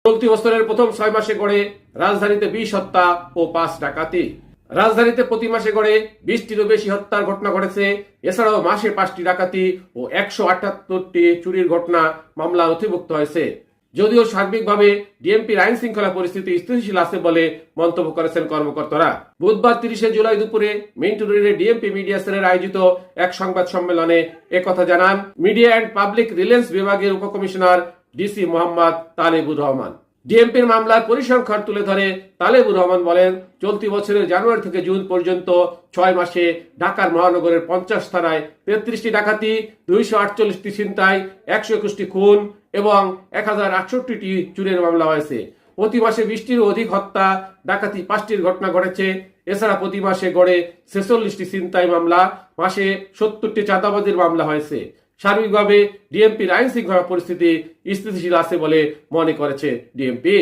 চলতি বছরের প্রথম 6 মাসে গড়ে রাজধানীতে 20 হত্যা ও 5 ডাকাতি। রাজধানীতে প্রতি মাসে গড়ে 20টিরও বেশি হত্যার ঘটনা ঘটেছে। এছাড়াও মাসে 5টি ডাকাতি ও 178টি চুরির ঘটনা মামলা নথিভুক্ত হয়েছে। যদিও সার্বিকভাবে ডিএমপির আইন শৃঙ্খলা পরিস্থিতি স্থিতিশীল আছে বলে মন্তব্য করেছেন কর্মকর্তারা। বুধবার 30 জুলাই দুপুরে মিন্টু রোডে ডিএমপি মিডিয়া সেলের আয়োজিত এক সংবাদ সম্মেলনে একথা জানান মিডিয়া অ্যান্ড পাবলিক রিলেশনস বিভাগের উপকমিশনার ডিসি মোহাম্মদ তালেবুর রহমান। ডিএমপির মামলার পরিসংখ্যান তুলে ধরে তালেবুর রহমান বলেন, চলতি বছরের জানুয়ারি থেকে জুন পর্যন্ত 6 মাসে ঢাকার মহানগরের 50 থানায় 33টি ডাকাতি, 248টি ছিনতাই, 121টি খুন এবং 1068টি চুরির মামলা হয়েছে। প্রতি মাসে 20টিরও অধিক হত্যা, ডাকাতি, 5টির ঘটনা ঘটেছে। এছাড়া প্রতি মাসে গড়ে 46টি ছিনতাই মামলা, মাসে 70টি চাঁদাবাজির মামলা হয়েছে। সার্বিকভাবে ডিএমপির আইন শৃঙ্খলা পরিস্থিতি স্থিতিশীল আছে বলে মনে করেছে ডিএমপি।